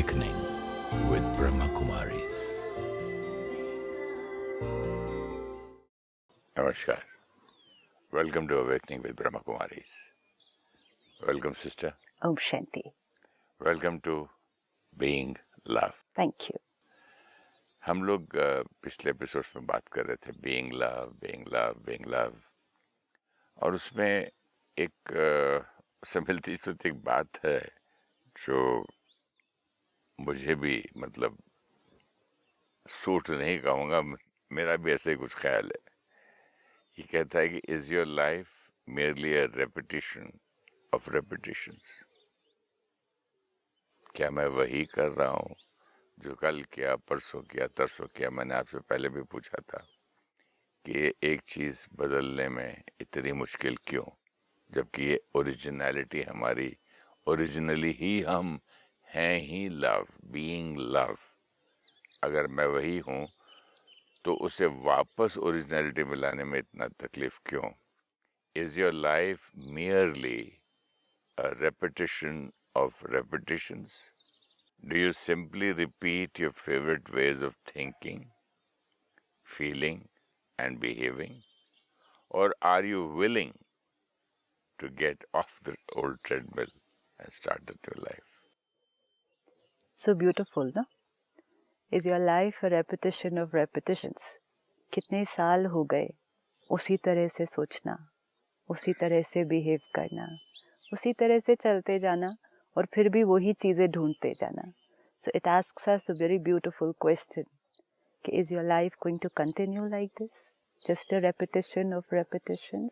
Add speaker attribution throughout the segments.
Speaker 1: Awakening with Brahma Kumaris.
Speaker 2: Namaskar. Welcome to Awakening with Brahma Kumaris. Welcome, sister.
Speaker 3: Om Shanti.
Speaker 2: Welcome to Being Love.
Speaker 3: Thank you.
Speaker 2: हम लोग पिछले episodes में बात कर रहे थे being love, being love, being love, और उसमें एक उससे मिलती जुलती एक बात है जो मुझे भी मतलब सूट नहीं कहूँगा, मेरा भी ऐसे ही कुछ ख्याल है। ये कहता है कि is your life merely a repetition of repetitions? क्या मैं वही कर रहा हूँ जो कल किया, परसों किया, तरसों किया? मैंने आपसे पहले भी पूछा था कि एक चीज़ बदलने में इतनी मुश्किल क्यों, जबकि ये ओरिजिनलिटी हमारी, ओरिजिनली ही हम हैं ही लव, बीइंग लव। अगर मैं वही हूँ तो उसे वापस ओरिजिनलिटी में लाने में इतना तकलीफ क्यों? Is your life merely a repetition of repetitions? Do you simply repeat your favorite ways of thinking, feeling, and behaving? Or are you willing to get off the old treadmill and start a new life?
Speaker 3: So beautiful, no? Is your life a repetition of repetitions? कितने साल हो गए उसी तरह से सोचना, उसी तरह से बिहेव करना, उसी तरह से चलते जाना और फिर भी वही चीज़ें ढूंढते जाना. So it asks us a very beautiful question. Is your life going to continue like this? Just a repetition of repetitions?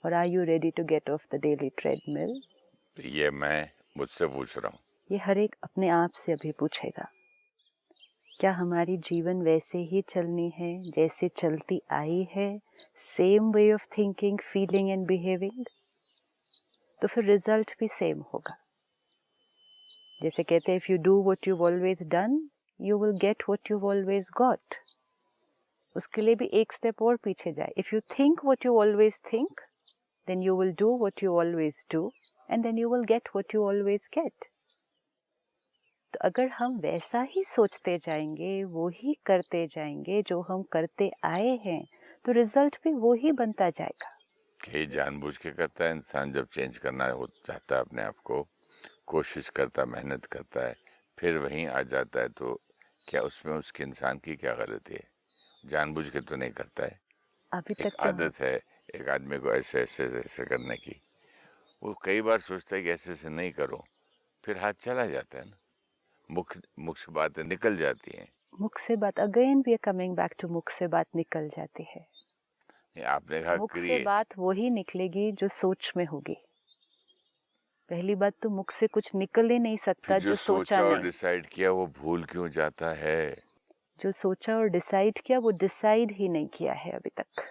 Speaker 3: Or are you ready to get off the daily treadmill?
Speaker 2: ये मैं मुझसे पूछ रहा हूँ.
Speaker 3: ये हर एक अपने आप से अभी पूछेगा. क्या हमारी जीवन वैसे ही चलनी है जैसे चलती आई है? Same way of thinking, feeling and behaving? तो फिर रिजल्ट भी सेम होगा. जैसे कहते हैं, if you do what you always done, you will get what you always got. उसके लिए भी एक स्टेप और पीछे जाए. If you think what you always think, then you will do what you always do, and then you will get what you always get. तो अगर हम वैसा ही सोचते जाएंगे, वो ही करते जाएंगे जो हम करते आए हैं, तो रिजल्ट भी वो ही बनता जाएगा.
Speaker 2: कि जानबूझ के करता है इंसान, जब चेंज करना हो चाहता है अपने आप को, कोशिश करता, मेहनत करता है, फिर वहीं आ जाता है, तो क्या उसमें उसके इंसान की क्या गलती है? जानबूझ के तो नहीं करता है.
Speaker 3: अभी
Speaker 2: एक
Speaker 3: तक तो
Speaker 2: आदत है एक आदमी को ऐसे ऐसे ऐसे करने की. वो कई बार सोचता है कि ऐसे ऐसे नहीं करो, फिर हाथ चला जाता है ना, मुख से बातें निकल जाती हैं.
Speaker 3: मुख से बात, again we are coming back to मुख से बात निकल जाती है.
Speaker 2: आपने कहा
Speaker 3: मुख से
Speaker 2: क्रिएट,
Speaker 3: बात वही निकलेगी जो सोच में होगी. पहली बात तो मुख से कुछ निकल ही नहीं सकता
Speaker 2: जो
Speaker 3: जो सोचा
Speaker 2: और
Speaker 3: नहीं.
Speaker 2: डिसाइड किया वो भूल क्यों जाता है?
Speaker 3: जो सोचा और डिसाइड किया वो डिसाइड ही नहीं किया है अभी तक.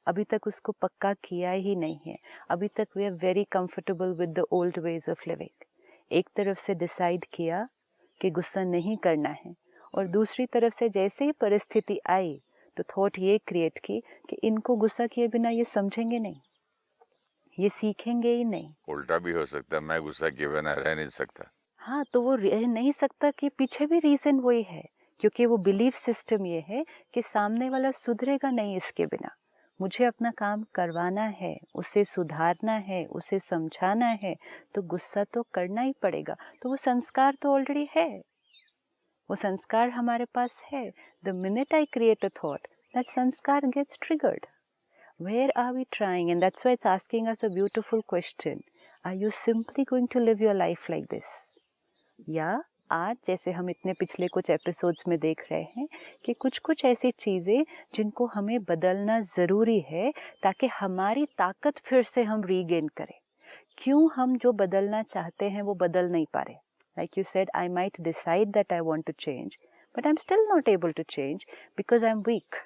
Speaker 3: अभी तक उसको पक्का किया ही नहीं है. अभी तक we are very comfortable with the old ways of living. एक तरफ से डिसाइड किया कि गुस्सा नहीं करना है, और दूसरी तरफ से जैसे ही परिस्थिति आई तो थॉट ये क्रिएट की कि इनको गुस्सा किए बिना ये समझेंगे नहीं, ये सीखेंगे ही नहीं.
Speaker 2: उल्टा भी हो सकता है, मैं गुस्सा किए बिना रह नहीं सकता.
Speaker 3: हाँ, तो वो रह नहीं सकता कि पीछे भी रीजन वही है, क्योंकि वो बिलीफ सिस्टम ये है कि सामने वाला सुधरेगा नहीं इसके बिना. मुझे अपना काम करवाना है, उसे सुधारना है, उसे समझाना है, तो गुस्सा तो करना ही पड़ेगा. तो वो संस्कार तो ऑलरेडी है, वो संस्कार हमारे पास है. The minute I create a thought, that sanskar gets triggered. Where are we trying? And that's why it's asking us a beautiful question. Are you simply going to live your life like this? या आज जैसे हम इतने पिछले कुछ episodes में देख रहे हैं कि कुछ कुछ ऐसी चीज़ें जिनको हमें बदलना ज़रूरी है ताकि हमारी ताकत फिर से हम रीगेन करें. क्यों हम जो बदलना चाहते हैं वो बदल नहीं पा रहे? Like you said, I might decide that I want to change, but I'm still not able to change because I'm weak.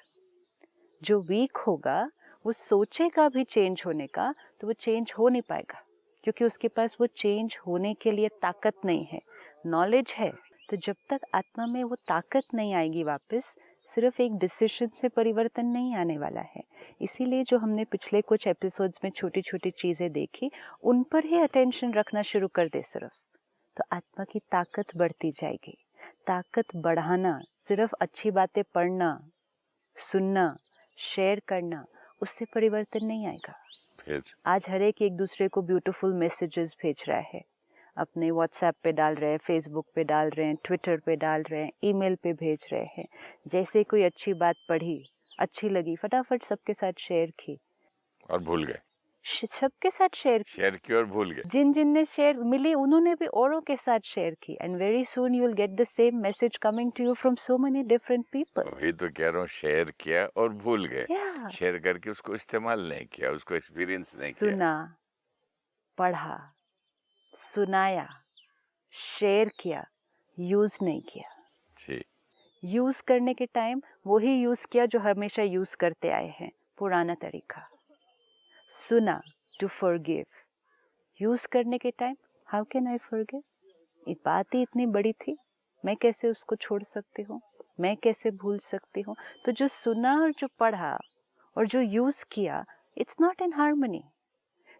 Speaker 3: जो वीक होगा वो सोचेगा भी चेंज होने का, तो वो चेंज हो नहीं पाएगा, क्योंकि उसके पास वो चेंज होने के लिए ताकत नहीं है. नॉलेज है, तो जब तक आत्मा में वो ताकत नहीं आएगी वापस, सिर्फ एक डिसीजन से परिवर्तन नहीं आने वाला है. इसीलिए जो हमने पिछले कुछ एपिसोड्स में छोटी छोटी चीज़ें देखी, उन पर ही अटेंशन रखना शुरू कर दे सिर्फ, तो आत्मा की ताकत बढ़ती जाएगी। ताकत बढ़ाना, सिर्फ अच्छी बातें पढ़ना, सुनना, शेयर करना, उससे परिवर्तन नहीं आएगा।
Speaker 2: फिर
Speaker 3: आज हर एक दूसरे को ब्यूटीफुल मैसेजेस भेज रहा है, अपने व्हाट्सएप पे डाल रहे हैं, फेसबुक पे डाल रहे हैं, ट्विटर पे डाल रहे हैं, ईमेल पे भेज रहे हैं। जैसे कोई अच्छी बात पढ़ी, अच्छी लगी, फटाफट सबके साथ शेयर की
Speaker 2: और भूल गए,
Speaker 3: सबके साथ शेयर
Speaker 2: की और भूल गए।
Speaker 3: जिन जिन ने शेयर मिली उन्होंने भी औरों के साथ शेयर की, and very soon you will get the same message coming to you from so many different people.
Speaker 2: वही तो कह रहा हूँ, शेयर किया और भूल गए।
Speaker 3: Yeah.
Speaker 2: शेयर करके उसको इस्तेमाल नहीं किया, उसको एक्सपीरियंस नहीं किया।
Speaker 3: सुना, पढ़ा, सुनाया, शेयर किया, यूज नहीं किया।
Speaker 2: जी,
Speaker 3: यूज करने के टाइम वही यूज किया जो हमेशा यूज करते आए हैं, पुराना तरीका। सुना, टू फॉरगिव। यूज करने के time, how can I forgive? ये बात ही इतनी बड़ी थी, मैं कैसे उसको छोड़ सकती हूँ, मैं कैसे भूल सकती हूँ? तो जो सुना और जो पढ़ा और जो यूज किया, इट्स नॉट इन हार्मनी।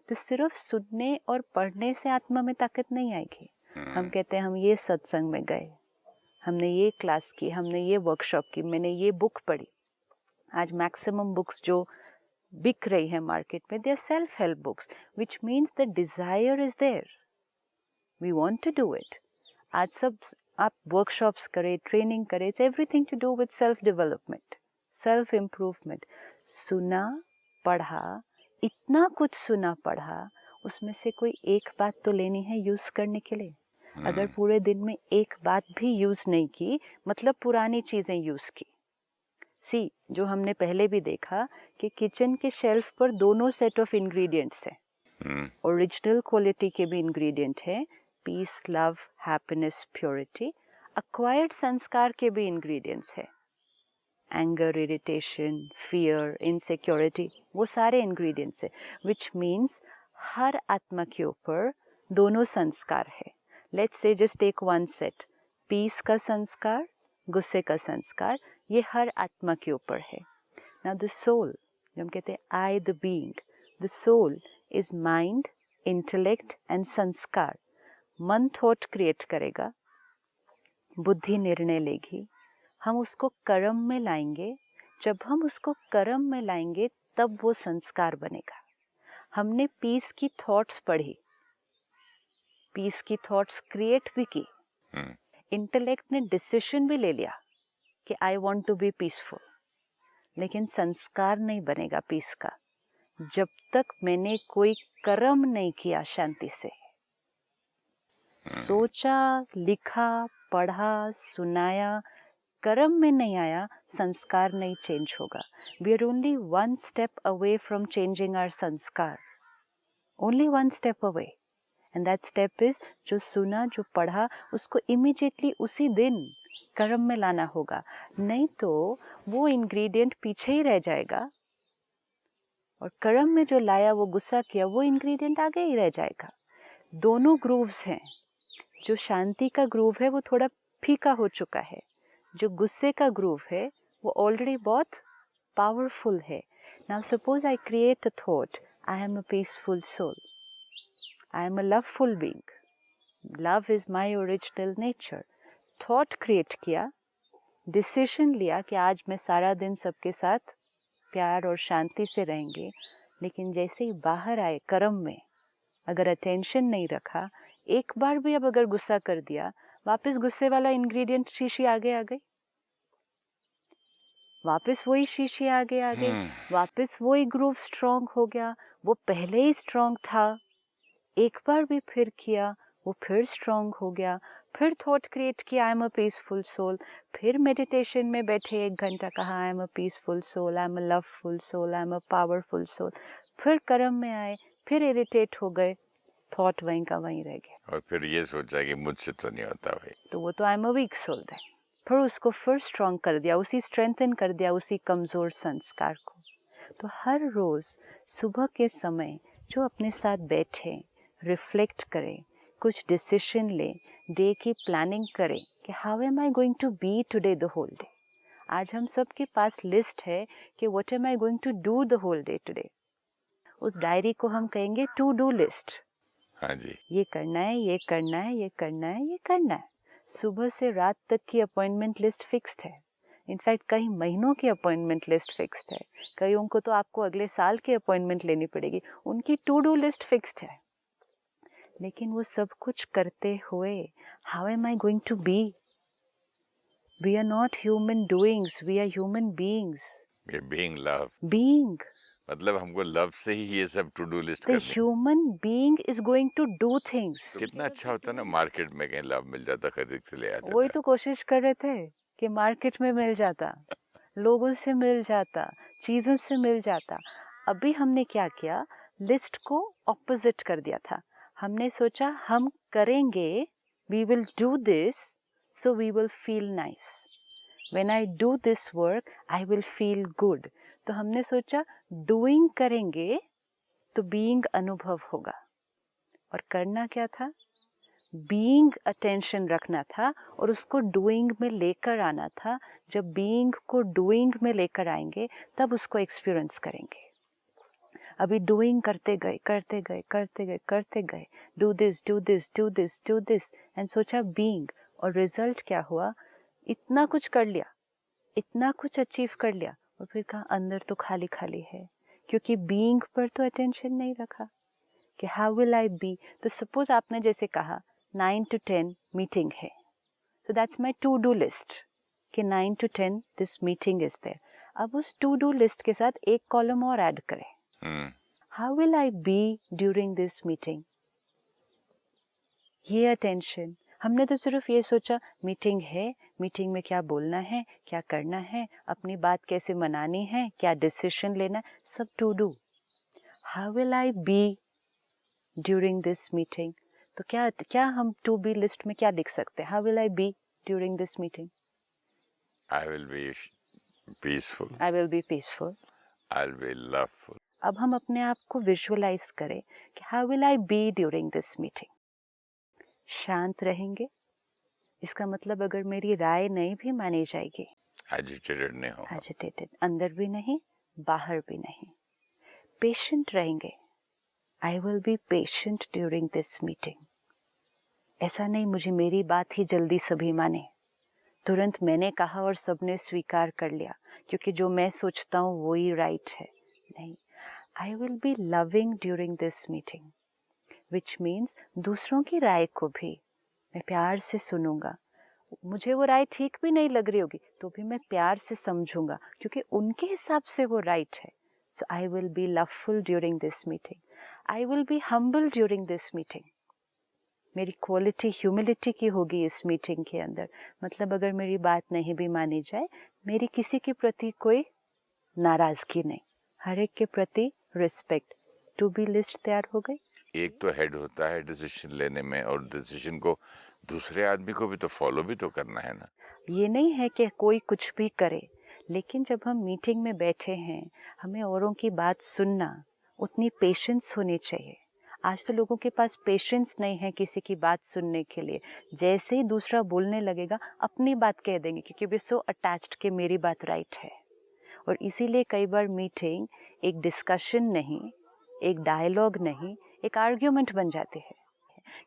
Speaker 3: तो सिर्फ सुनने और पढ़ने से आत्मा में ताकत नहीं आएगी। हम कहते हैं हम ये सत्संग में गए, हमने ये क्लास की, हमने ये वर्कशॉप की, मैंने ये बुक पढ़ी। आज मैक्सिमम बुक्स जो बिक रही है मार्केट में, they are self help books, which means the desire is there, we want to do it. आज सब आप वर्कशॉप्स करें, ट्रेनिंग करें, it's everything to do with self development, self improvement. सुना, पढ़ा, इतना कुछ सुना पढ़ा, उसमें से कोई एक बात तो लेनी है यूज करने के लिए। अगर पूरे दिन में एक बात भी यूज नहीं की, मतलब पुरानी चीजें यूज की। सी, जो हमने पहले भी देखा कि किचन के शेल्फ पर दोनों सेट ऑफ इंग्रेडिएंट्स हैं। ओरिजिनल क्वालिटी के भी इंग्रेडिएंट है, peace, love, happiness, purity. Acquired संस्कार के भी इंग्रेडिएंट्स है, एंगर, इरिटेशन, फियर, इनसिक्योरिटी, वो सारे इंग्रेडिएंट्स है। विच मीन्स हर आत्मा के ऊपर दोनों संस्कार है। Let's say just take one set, peace का संस्कार, गुस्से का संस्कार, ये हर आत्मा के ऊपर है। नाउ द सोल, जो हम कहते हैं I the being, the soul is mind, intellect and sanskar. मन थॉट क्रिएट करेगा, बुद्धि निर्णय लेगी, हम उसको कर्म में लाएंगे। जब हम उसको कर्म में लाएंगे तब वो संस्कार बनेगा। हमने पीस की थॉट्स पढ़ी, पीस की थॉट्स क्रिएट भी की, इंटेलेक्ट ने डिसीजन भी ले लिया कि I want to be peaceful, लेकिन संस्कार नहीं बनेगा पीस का जब तक मैंने कोई कर्म नहीं किया शांति से। सोचा, लिखा, पढ़ा, सुनाया, कर्म में नहीं आया, संस्कार नहीं चेंज होगा। We are only one step away from changing our sanskar, only one step away. And that step is, जो सुना, जो पढ़ा, उसको इमीडिएटली उसी दिन कर्म में लाना होगा, नहीं तो वो इंग्रेडिएंट पीछे ही रह जाएगा और कर्म में जो लाया, वो गुस्सा किया, वो इंग्रेडिएंट आगे ही रह जाएगा। दोनों ग्रूव्स हैं। जो शांति का ग्रूव है वो थोड़ा फीका हो चुका है, जो गुस्से का ग्रूव है वो ऑलरेडी बहुत पावरफुल है। Now suppose I create a thought, I am a peaceful soul, I am a loveful being, love is my original nature. Thought create किया, डिसीजन लिया कि आज मैं सारा दिन सबके साथ प्यार और शांति से रहेंगे, लेकिन जैसे ही बाहर आए कर्म में, अगर अटेंशन नहीं रखा, एक बार भी अब अगर गुस्सा कर दिया, वापस गुस्से वाला इंग्रेडिएंट शीशी आगे आ गई, वापस वही शीशी आगे आ गई, वापस वही ग्रूव स्ट्रॉन्ग हो गया। वो पहले ही स्ट्रॉन्ग था, एक बार भी फिर किया, वो फिर स्ट्रॉन्ग हो गया। फिर थॉट क्रिएट किया, I am a peaceful soul, फिर मेडिटेशन में बैठे 1 घंटा, कहा I am a peaceful soul, I am a loveful soul, I am a powerful soul. फिर कर्म में आए, फिर इरिटेट हो गए, थॉट वहीं का वहीं रह गया,
Speaker 2: और फिर ये सोचा कि मुझसे तो नहीं होता भाई,
Speaker 3: तो वो तो I am a weak soul है। फिर उसको फिर स्ट्रॉन्ग कर दिया, उसी स्ट्रेंथन कर दिया उसी कमज़ोर संस्कार को। तो हर रोज़ सुबह के समय जो अपने साथ बैठे, रिफ्लेक्ट करें, कुछ डिसीजन लें, डे की प्लानिंग करें कि how am I going to be today the whole day. आज हम सब के पास लिस्ट है कि what am I going to do the whole day today. उस डायरी को हम कहेंगे टू डू लिस्ट।
Speaker 2: हाँ जी।
Speaker 3: ये करना है, ये करना है, ये करना है, ये करना है। सुबह से रात तक की अपॉइंटमेंट लिस्ट फिक्स्ड है। इनफैक्ट कई महीनों की अपॉइंटमेंट लिस्ट फिक्स्ड है। कईयों को तो आपको अगले साल की अपॉइंटमेंट लेनी पड़ेगी। उनकी टू डू लिस्ट फिक्स्ड है। लेकिन वो सब कुछ करते हुए how am I going to be? We are not human doings, we are human beings.
Speaker 2: Being love,
Speaker 3: being,
Speaker 2: मतलब हमको लव से ही ये सब टू डू लिस्ट
Speaker 3: द
Speaker 2: करनी।
Speaker 3: Human being is going to do things.
Speaker 2: कितना अच्छा होता ना मार्केट में कहीं लव मिल जाता, खरीद के ले आता
Speaker 3: वही
Speaker 2: था।
Speaker 3: तो कोशिश कर रहे थे कि मार्केट में मिल जाता, लोगों से मिल जाता, चीज़ों से मिल जाता। अभी हमने क्या किया, लिस्ट को ऑपोजिट कर दिया था। हमने सोचा हम करेंगे, we will do this so we will feel nice. When I do this work I will feel good. तो हमने सोचा डूइंग करेंगे तो बीइंग अनुभव होगा। और करना क्या था, बीइंग अटेंशन रखना था और उसको डूइंग में लेकर आना था। जब बीइंग को डूइंग में लेकर आएंगे तब उसको एक्सपीरियंस करेंगे। अभी डूइंग करते गए करते गए करते गए करते गए, do this do this do this do this and सोचा बीइंग। और रिजल्ट क्या हुआ, इतना कुछ कर लिया, इतना कुछ अचीव कर लिया और फिर कहा अंदर तो खाली खाली है, क्योंकि बीइंग पर तो अटेंशन नहीं रखा कि हाउ विल आई बी। तो सपोज आपने जैसे कहा 9 to 10 मीटिंग है, तो that's my to do list कि 9 to 10 this meeting is there. अब उस टू डू लिस्ट के साथ एक कॉलम और ऐड करें, how will I be during this meeting. ये अटेंशन। हमने तो सिर्फ ये सोचा मीटिंग है, मीटिंग में क्या बोलना है, क्या करना है, अपनी बात कैसे मनानी है, क्या डिसीजन लेना है, सब to do. How will I be during this meeting. तो क्या हम टू बी लिस्ट में क्या लिख सकते हैं, how will I be during this meeting.
Speaker 2: I will be peaceful,
Speaker 3: I will be peaceful,
Speaker 2: I will be loveful.
Speaker 3: अब हम अपने आप को विजुअलाइज करें कि how will I be during this meeting. शांत रहेंगे, इसका मतलब अगर मेरी राय नहीं भी मानी जाएगी,
Speaker 2: एजिटेटेड नहीं हो,
Speaker 3: एजिटेटेड, अंदर भी नहीं बाहर भी नहीं। पेशेंट रहेंगे, आई will be patient during this meeting. ऐसा नहीं मुझे मेरी बात ही जल्दी सभी माने, तुरंत मैंने कहा और सबने स्वीकार कर लिया क्योंकि जो मैं सोचता हूँ वो ही राइट है। नहीं, आई will B loving during this meeting, which means दूसरों की राय को भी मैं प्यार से सुनूंगा। मुझे वो राय ठीक भी नहीं लग रही होगी तो भी मैं प्यार से समझूंगा क्योंकि उनके हिसाब से वो राइट है। So I will be loveful during this meeting, I will be humble during this meeting. मेरी क्वालिटी ह्यूमिलिटी की होगी इस मीटिंग के अंदर। मतलब अगर मेरी बात नहीं भी मानी जाए, मेरी किसी के प्रति कोई नाराजगी नहीं, हर एक के प्रति रिस्पेक्ट। टू बी लिस्ट तैयार हो गई।
Speaker 2: एक तो हेड होता है डिसीजन लेने में और डिसीजन को दूसरे आदमी को भी तो फॉलो भी तो करना है ना।
Speaker 3: ये नहीं है कि कोई कुछ भी करे, लेकिन जब हम मीटिंग में बैठे हैं हमें औरों की बात सुनना, उतनी पेशेंस होनी चाहिए। आज तो लोगों के पास पेशेंस नहीं है किसी की बात सुनने के लिए। जैसे ही दूसरा बोलने लगेगा अपनी बात कह देंगे क्योंकि वे सो अटैच्ड कि मेरी बात राइट है। और इसीलिए कई बार मीटिंग एक डिस्कशन नहीं, एक डायलॉग नहीं, एक आर्ग्यूमेंट बन जाती है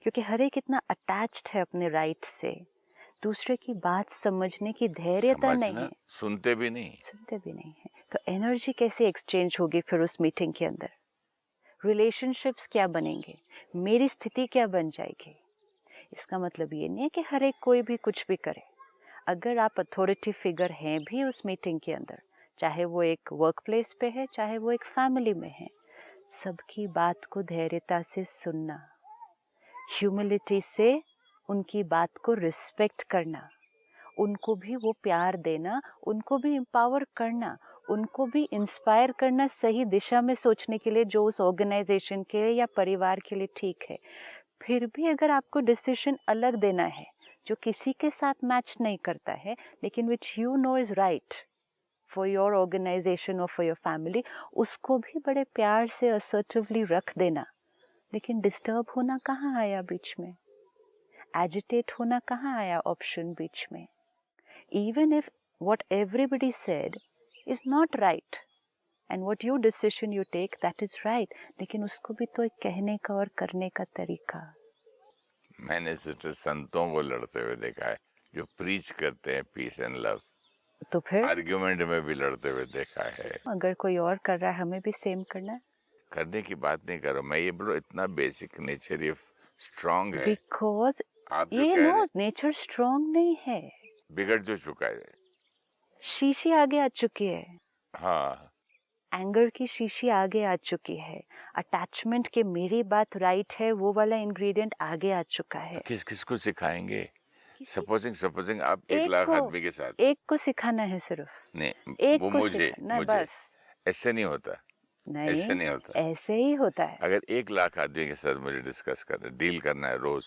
Speaker 3: क्योंकि हर एक इतना अटैच्ड है अपने राइट से, दूसरे की बात समझने की धैर्यता नहीं है,
Speaker 2: सुनते भी नहीं
Speaker 3: है। तो एनर्जी कैसे एक्सचेंज होगी फिर उस मीटिंग के अंदर, रिलेशनशिप्स क्या बनेंगे, मेरी स्थिति क्या बन जाएगी। इसका मतलब ये नहीं है कि हर एक कोई भी कुछ भी करे। अगर आप अथॉरिटी फिगर हैं भी उस मीटिंग के अंदर, चाहे वो एक वर्क प्लेस पे है चाहे वो एक फैमिली में है, सबकी बात को धैर्यता से सुनना, ह्यूमिलिटी से उनकी बात को रिस्पेक्ट करना, उनको भी वो प्यार देना, उनको भी एम्पावर करना, उनको भी इंस्पायर करना सही दिशा में सोचने के लिए जो उस ऑर्गेनाइजेशन के लिए या परिवार के लिए ठीक है। फिर भी अगर आपको डिसीजन अलग देना है जो किसी के साथ मैच नहीं करता है लेकिन which you know is right for your organisation और फॉर योर फैमिली, उसको भी बड़े प्यार से असर्टिवली रख देना। लेकिन डिस्टर्ब होना कहाँ आया बीच में, एजिटेट होना कहाँ आया ऑप्शन बीच में। Even if what everybody said is not right and what you decision you take that is right, लेकिन उसको भी तो एक कहने का और करने का तरीका।
Speaker 2: मैंने सिस्टर संतों को लड़ते हुए देखा है जो प्रीच करते हैं पीस एंड लव,
Speaker 3: तो फिर
Speaker 2: आर्ग्यूमेंट में भी लड़ते हुए देखा है।
Speaker 3: अगर कोई और कर रहा है हमें भी सेम करना है।
Speaker 2: करने की बात नहीं करो, मैं ये बोलो इतना बेसिक नेचर ये स्ट्रांग है।
Speaker 3: बिकॉज
Speaker 2: आप जो
Speaker 3: ये
Speaker 2: कह
Speaker 3: नो
Speaker 2: रहे
Speaker 3: नेचर स्ट्रांग नहीं है,
Speaker 2: बिगड़ जो चुका है।
Speaker 3: शीशी आगे आ चुकी है,
Speaker 2: हाँ,
Speaker 3: एंगर की शीशी आगे आ चुकी है, अटैचमेंट के मेरी बात राइट है वो वाला इंग्रेडिएंट आगे आ चुका है।
Speaker 2: तो किस किस को सिखाएंगे? सपोजिंग आप एक
Speaker 3: एक
Speaker 2: लाख
Speaker 3: को
Speaker 2: आदमी के साथ
Speaker 3: एक को सिखाना है सिर्फ,
Speaker 2: नहीं,
Speaker 3: एक
Speaker 2: वो
Speaker 3: को
Speaker 2: मुझे
Speaker 3: सिखाना
Speaker 2: मुझे
Speaker 3: बस।
Speaker 2: ऐसे नहीं होता, ऐसे नहीं होता।
Speaker 3: ऐसे ही होता है।
Speaker 2: अगर 1 लाख आदमी के साथ मुझे डिस्कस करना डील करना है रोज,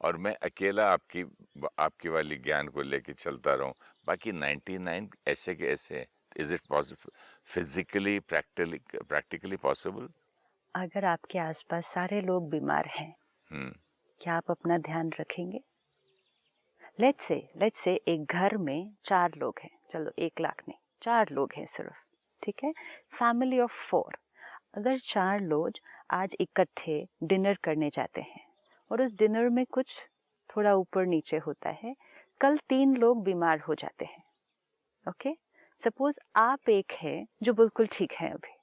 Speaker 2: और मैं अकेला आपकी वाली ज्ञान को लेके चलता रहूं, बाकी 99 ऐसे के ऐसे, is it possible physically practically possible?
Speaker 3: अगर आपके आसपास सारे लोग बीमार हैं, क्या आप अपना ध्यान रखेंगे? लेट्स से एक घर में 4 लोग हैं, चलो 1 लाख नहीं, 4 लोग हैं सिर्फ, ठीक है, फैमिली ऑफ 4। अगर 4 लोग आज इकट्ठे डिनर करने जाते हैं और उस डिनर में कुछ थोड़ा ऊपर नीचे होता है, कल 3 लोग बीमार हो जाते हैं, ओके, सपोज आप एक है जो बिल्कुल ठीक है अभी,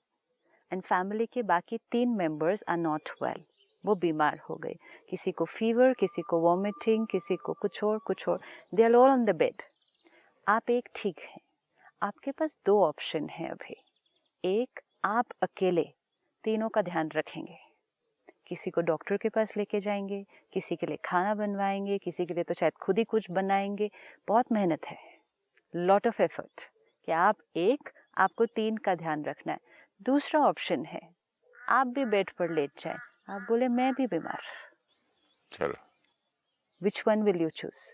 Speaker 3: एंड फैमिली के बाकी 3 मेंबर्स आर नॉट वेल, वो बीमार हो गए, किसी को फीवर, किसी को वॉमिटिंग, किसी को कुछ और, they are all on the bed. आप एक ठीक है, आपके पास 2 ऑप्शन है अभी। एक, आप अकेले तीनों का ध्यान रखेंगे, किसी को डॉक्टर के पास लेके जाएंगे, किसी के लिए खाना बनवाएंगे, किसी के लिए तो शायद खुद ही कुछ बनाएंगे, बहुत मेहनत है, लॉट ऑफ एफर्ट, कि आप एक, आपको 3 का ध्यान रखना है। दूसरा ऑप्शन है, आप भी बेड पर लेट जाएं, आप बोले मैं भी बीमार,
Speaker 2: चलो,
Speaker 3: which one will you choose?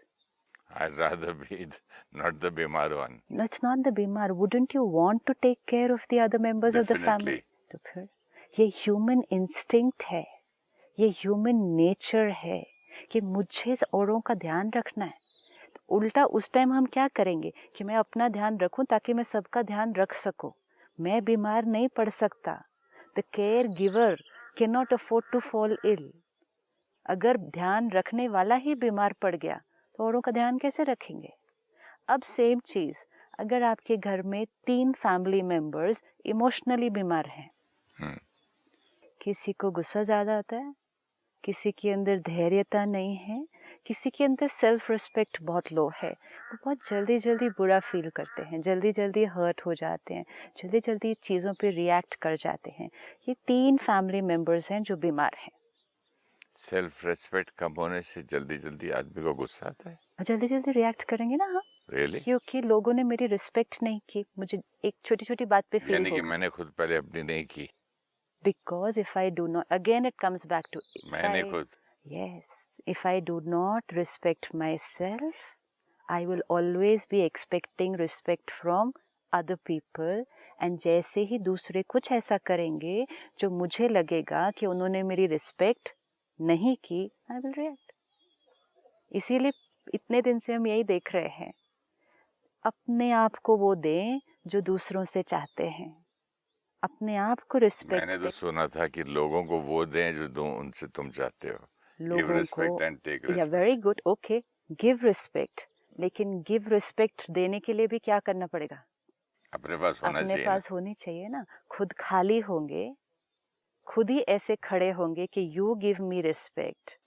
Speaker 2: I'd rather be not the बीमार one.
Speaker 3: No, it's not the बीमार, wouldn't you want to take care of the other members of the family? तो फिर ये ह्यूमन इंस्टिंक्ट है, ये ह्यूमन नेचर है कि मुझे औरों का ध्यान रखना है। तो उल्टा उस टाइम हम क्या करेंगे कि मैं अपना ध्यान रखूं ताकि मैं सबका ध्यान रख सकूं, मैं बीमार नहीं पड़ सकता। The care giver can not afford to fall ill. अगर ध्यान रखने वाला ही बीमार पड़ गया तो औरों का ध्यान कैसे रखेंगे? अब सेम चीज, अगर आपके घर में 3 फैमिली मेंबर्स इमोशनली बीमार हैं, किसी को गुस्सा ज्यादा आता है, किसी के अंदर धैर्यता नहीं है, किसी के अंदर सेल्फ रिस्पेक्ट बहुत लो है, वो बहुत जल्दी जल्दी बुरा फील करते हैं, जल्दी जल्दी हर्ट हो जाते हैं, जल्दी जल्दी चीज़ों पे रिएक्ट कर जाते हैं। ये 3 फैमिली मेंबर्स हैं जो बीमार हैं।
Speaker 2: सेल्फ रेस्पेक्ट कम होने से जल्दी जल्दी आदमी को गुस्सा आता है,
Speaker 3: जल्दी जल्दी रिएक्ट करेंगे ना। हाँ,
Speaker 2: really?
Speaker 3: क्योंकि लोगों ने मेरी रिस्पेक्ट नहीं की, मुझे एक छोटी छोटी बात पे फील
Speaker 2: यानी कि
Speaker 3: होगा।
Speaker 2: मैंने खुद पहले अपनी नहीं की,
Speaker 3: Because if I do not, again it comes back to
Speaker 2: मैंने खुद,
Speaker 3: yes, if I do not respect myself, I will always be expecting respect from other people, and जैसे ही दूसरे कुछ ऐसा करेंगे जो मुझे लगेगा कि उन्होंने मेरी रिस्पेक्ट नहीं की, I will react. इसीलिए इतने दिन से हम यही देख रहे हैं, अपने आप को वो दें जो दूसरों से चाहते हैं, अपने आप को रिस्पेक्ट।
Speaker 2: मैंने तो सुना था कि लोगों को वो दें जो दो उनसे तुम चाहते हो। Give respect and take respect.
Speaker 3: या very good, okay, give respect, लेकिन गिव रिस्पेक्ट देने के लिए भी क्या करना पड़ेगा?
Speaker 2: अपने पास होना चाहिए,
Speaker 3: अपने पास होनी चाहिए ना। खुद खाली होंगे, खुद ही ऐसे खड़े होंगे कि you give me respect.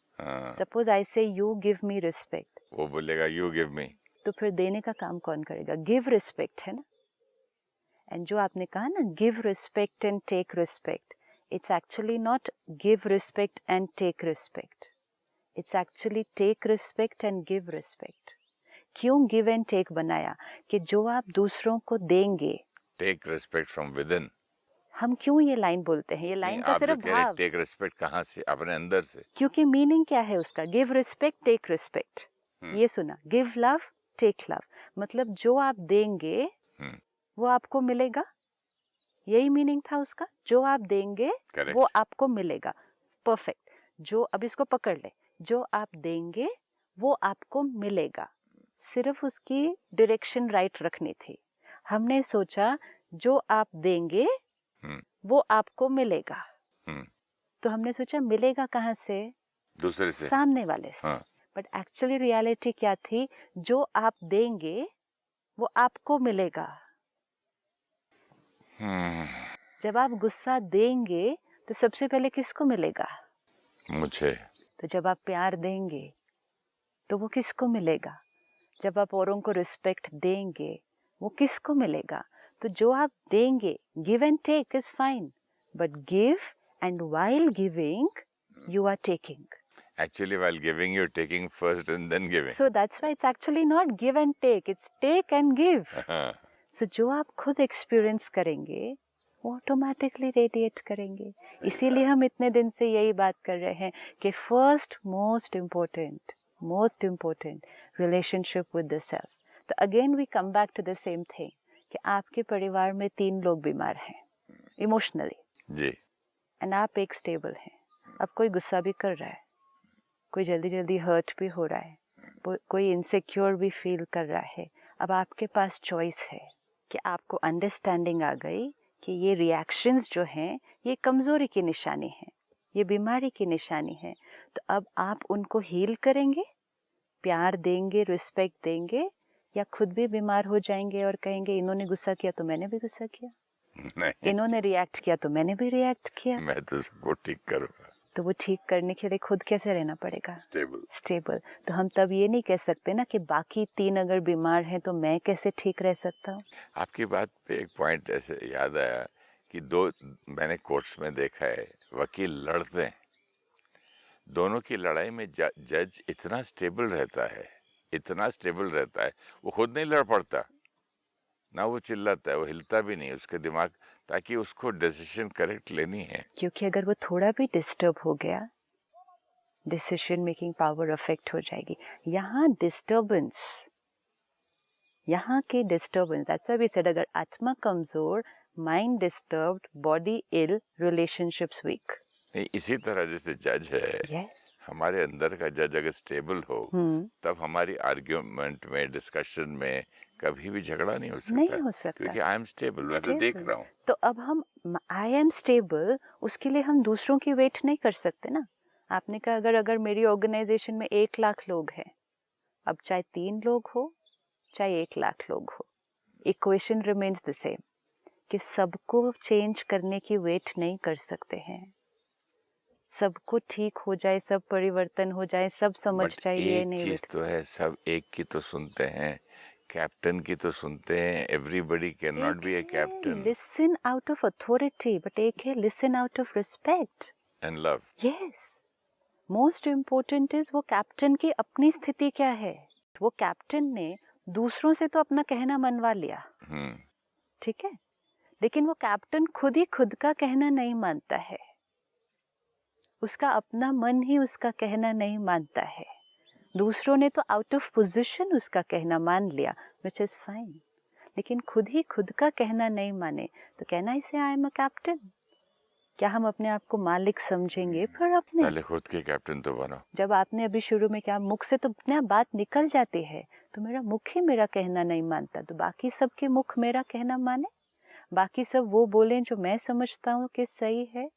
Speaker 3: Suppose I से यू गिव मी रिस्पेक्ट,
Speaker 2: वो बोलेगा यू गिव मी,
Speaker 3: तो फिर देने का काम कौन करेगा? गिव रिस्पेक्ट है ना। एंड जो आपने कहा ना, give respect and take respect, it's actually not give respect and take respect, it's actually take respect and give respect. क्यों गिव एंड टेक बनाया? कि जो आप दूसरों को देंगे,
Speaker 2: take respect from with in.
Speaker 3: हम क्यों ये लाइन बोलते हैं? ये लाइन का सिर्फ भाव,
Speaker 2: टेक रिस्पेक्ट कहाँ से? अपने अंदर से।
Speaker 3: क्योंकि मीनिंग क्या है उसका? Give respect, take respect. ये सुना, गिव लव, टेक लव, मतलब जो आप देंगे वो आपको मिलेगा, यही मीनिंग था उसका। जो आप देंगे
Speaker 2: Correct.
Speaker 3: वो आपको मिलेगा। परफेक्ट। जो, अब इसको पकड़ ले, जो आप देंगे वो आपको मिलेगा, सिर्फ उसकी डायरेक्शन राइट रखनी थी। हमने सोचा जो आप देंगे वो आपको मिलेगा। तो हमने सोचा मिलेगा कहाँ से?
Speaker 2: दूसरे से,
Speaker 3: सामने वाले से। बट एक्चुअली रियलिटी क्या थी? जो आप देंगे वो आपको मिलेगा। जब आप गुस्सा देंगे तो सबसे पहले किसको मिलेगा?
Speaker 2: मुझे।
Speaker 3: तो जब आप प्यार देंगे तो वो किसको मिलेगा? जब आप औरों को रिस्पेक्ट देंगे वो किसको मिलेगा? तो जो आप देंगे, give and take is fine, but give and while giving you are taking.
Speaker 2: Actually, while giving, you're taking first and then giving.
Speaker 3: So that's why it's actually not give and take, it's take and give. So जो आप खुद experience करेंगे वो automatically radiate करेंगे। इसीलिए हम इतने दिन से यही बात कर रहे हैं कि first most important relationship with the self. तो again we come back to the same thing कि आपके परिवार में 3 लोग बीमार हैं इमोशनली
Speaker 2: जी,
Speaker 3: एंड आप एक स्टेबल हैं। अब कोई गुस्सा भी कर रहा है, कोई जल्दी जल्दी हर्ट भी हो रहा है, कोई इनसिक्योर भी फील कर रहा है। अब आपके पास चॉइस है कि आपको अंडरस्टैंडिंग आ गई कि ये रिएक्शंस जो हैं ये कमज़ोरी की निशानी है, ये बीमारी की निशानी है। तो अब आप उनको हील करेंगे, प्यार देंगे, रिस्पेक्ट देंगे, या खुद भी बीमार हो जाएंगे और कहेंगे इन्होंने गुस्सा किया तो मैंने भी गुस्सा किया,
Speaker 2: नहीं,
Speaker 3: इन्होंने रिएक्ट किया तो मैंने भी रिएक्ट किया।
Speaker 2: मैं तो सबको ठीक करूँगा।
Speaker 3: तो वो ठीक करने के लिए खुद कैसे रहना पड़ेगा?
Speaker 2: स्टेबल।
Speaker 3: तो हम तब ये नहीं कह सकते ना कि बाकी 3 अगर बीमार हैं तो मैं कैसे ठीक रह सकता हूँ।
Speaker 2: आपकी बात पे एक पॉइंट ऐसे याद आया कि मैंने कोर्ट्स में देखा है, वकील लड़ते हैं, दोनों की लड़ाई में जज इतना स्टेबल रहता है, वो खुद नहीं लड़ पड़ता, ना वो चिल्लाता है, वो हिलता भी नहीं उसके दिमाग, ताकि उसको डिसीजन करेक्ट लेनी है।
Speaker 3: क्योंकि अगर वो थोड़ा भी डिस्टर्ब हो गया, डिसीजन मेकिंग पावर अफेक्ट हो जाएगी। यहाँ के disturbance, that's why we said अगर आत्मा कमजोर, mind disturbed, body ill, relationships weak.
Speaker 2: इसी तरह जैसे जज है,
Speaker 3: yes.
Speaker 2: हमारे अंदर का जज अगर स्टेबल हो तब हमारी आर्ग्यूमेंट में, डिस्कशन में कभी भी झगड़ा नहीं हो सकता, क्योंकि आई एम स्टेबल, मैं तो देख रहा हूँ।
Speaker 3: तो अब हम आई एम स्टेबल, उसके लिए हम दूसरों की वेट नहीं कर सकते ना। आपने कहा अगर मेरी ऑर्गेनाइजेशन में 1 लाख लोग हैं, अब चाहे 3 लोग हो चाहे 1 लाख लोग हो, इक्वेशन रिमेन्स द सेम कि सबको चेंज करने की वेट नहीं कर सकते हैं। सबको ठीक हो जाए, सब परिवर्तन हो जाए, सब समझ जाए, ये नहीं।
Speaker 2: चीज तो है, सब एक की तो सुनते हैं, कैप्टन की तो सुनते हैं। Everybody can not be a captain.
Speaker 3: Listen out of authority, but एक है listen out of respect
Speaker 2: and love.
Speaker 3: Yes, most important is वो कैप्टन की अपनी स्थिति क्या है। वो कैप्टन ने दूसरों से तो अपना कहना मनवा लिया, ठीक है, लेकिन वो कैप्टन खुद ही खुद का कहना नहीं मानता है, उसका अपना मन ही उसका कहना नहीं मानता है। दूसरों ने तो आउट ऑफ पोजीशन उसका कहना मान लिया, विच इज फाइन, लेकिन खुद ही खुद का कहना नहीं माने तो कहना इसे आई एम अ कैप्टन। क्या हम अपने आप को मालिक समझेंगे? फिर अपने
Speaker 2: पहले खुद के कैप्टन तो बनो।
Speaker 3: जब आपने अभी शुरू में क्या, मुख से तो अपने बात निकल जाती है, तो मेरा मुख ही मेरा कहना नहीं मानता, तो बाकी सबके मुख मेरा कहना माने, बाकी सब वो बोलें जो मैं समझता हूँ कि सही है,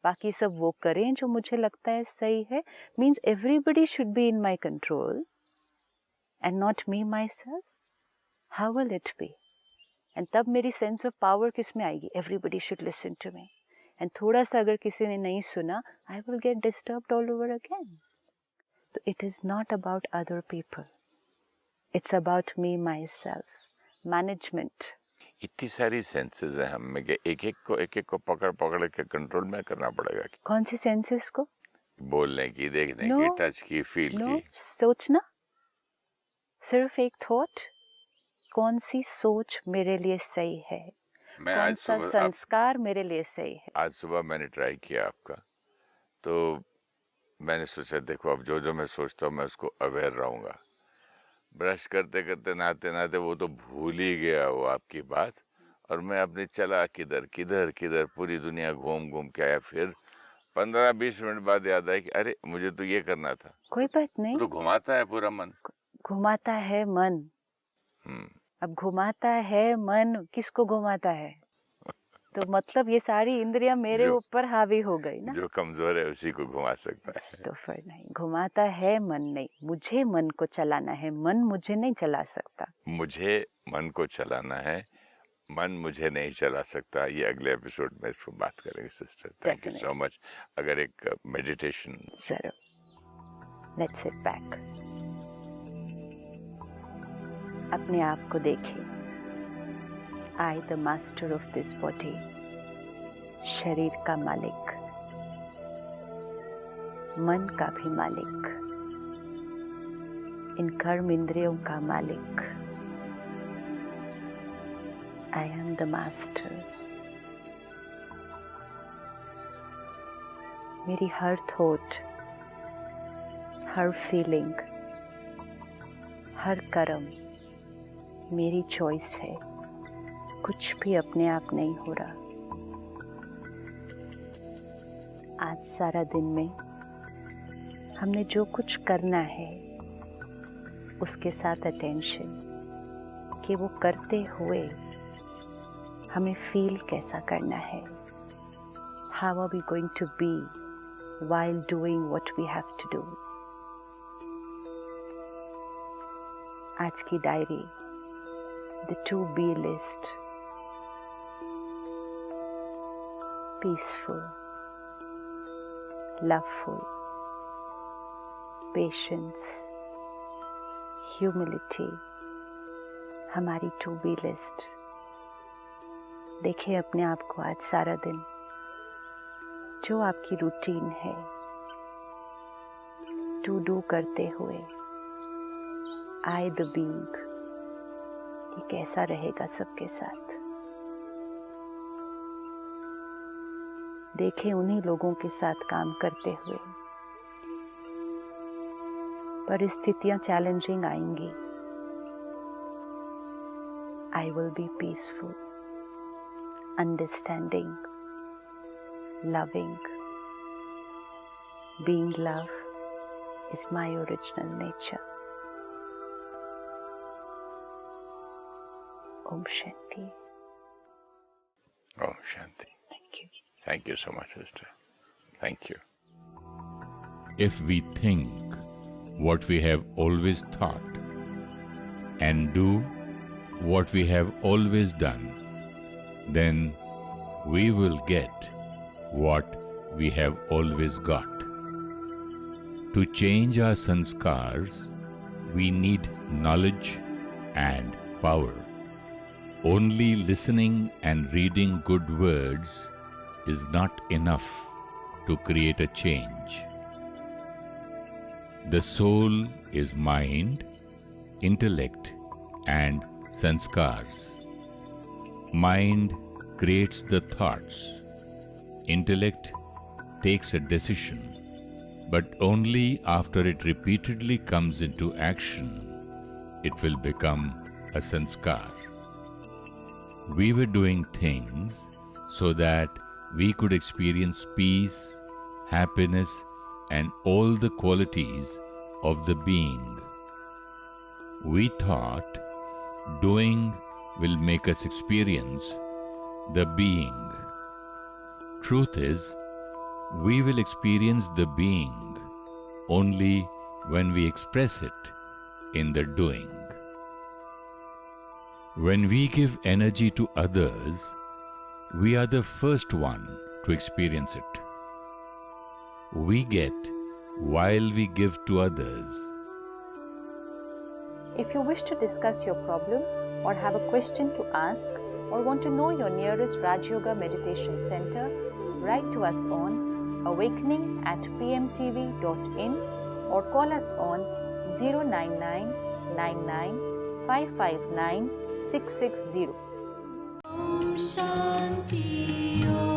Speaker 3: बाकी सब वो करें जो मुझे लगता है सही है। Means everybody should be in my control and not me myself. How will it be? And तब मेरी सेंस ऑफ पावर किस में आएगी? Everybody should listen to me. And थोड़ा सा अगर किसी ने नहीं सुना, I will get disturbed all over again. तो it is not about other people, it's about me myself. Management,
Speaker 2: इतनी सारी सेंसेस है हम में, एक एक को पकड़ के कंट्रोल में करना पड़ेगा।
Speaker 3: कौन सी सेंसेस को?
Speaker 2: बोलने की, देखने की, टच की, फील की।
Speaker 3: सोचना, सिर्फ एक थॉट, कौन सी सोच मेरे लिए सही है, कौन सा संस्कार मेरे लिए सही है।
Speaker 2: आज सुबह मैंने ट्राई किया आपका, तो मैंने सोचा देखो अब जो मैं सोचता हूँ मैं उसको अवेयर रहूँगा। ब्रश करते करते, नहाते नहाते वो तो भूल ही गया वो आपकी बात, और मैं अपनी चला किधर पूरी दुनिया घूम के आया। फिर 15-20 मिनट बाद याद आया कि अरे मुझे तो ये करना था।
Speaker 3: कोई बात नहीं,
Speaker 2: तो घुमाता है पूरा मन,
Speaker 3: घुमाता है मन, अब घुमाता है मन, किसको घुमाता है? तो मतलब ये सारी इंद्रियां मेरे ऊपर हावी हो गई ना।
Speaker 2: जो कमजोर है उसी को घुमा सकता है।
Speaker 3: तो फिर नहीं, घुमाता है मन नहीं, मुझे मन को चलाना है, मन मुझे नहीं चला सकता।
Speaker 2: मुझे मन को चलाना है, मन मुझे नहीं चला सकता। ये अगले एपिसोड में इसको बात करेंगे sister. Thank you so much. अगर एक मेडिटेशन
Speaker 3: जरूर। लेट्स सिट बैक, अपने आप को देखिए। I the master of this body, शरीर का मालिक, मन का भी मालिक, इन कर्म इंद्रियों का मालिक। I am the master. मेरी हर थॉट, हर फीलिंग, हर कर्म मेरी चॉइस है। कुछ भी अपने आप नहीं हो रहा। आज सारा दिन में हमने जो कुछ करना है उसके साथ अटेंशन कि वो करते हुए हमें फील कैसा करना है। How are we going to be while doing what we have to do? आज की diary, the to be list, peaceful, loveful, patience, humility, हमारी to be list। देखिए अपने आप को आज सारा दिन, जो आपकी रूटीन है, टू डू करते हुए, आई द बीइंग, ये कैसा रहेगा सबके साथ। देखें उन्हीं लोगों के साथ काम करते हुए परिस्थितियां चैलेंजिंग आएंगी। आई will be peaceful, understanding, loving. Being love is my original nature. Om Shanti.
Speaker 2: Om Shanti.
Speaker 3: Thank you.
Speaker 2: Thank you so much, sister. Thank you.
Speaker 1: If we think what we have always thought and do what we have always done, then we will get what we have always got. To change our sanskars, we need knowledge and power. Only listening and reading good words is not enough to create a change. The soul is mind, intellect, and sanskars. Mind creates the thoughts. Intellect takes a decision, but only after it repeatedly comes into action, it will become a sanskar. We were doing things so that we could experience peace, happiness, and all the qualities of the being. We thought doing will make us experience the being. Truth is, we will experience the being only when we express it in the doing. When we give energy to others, we are the first one to experience it. We get while we give to others.
Speaker 3: If you wish to discuss your problem or have a question to ask or want to know your nearest Raj Yoga Meditation Center, write to us on awakening@pmtv.in or call us on 099 99 559 660.
Speaker 4: Om Shanti Om.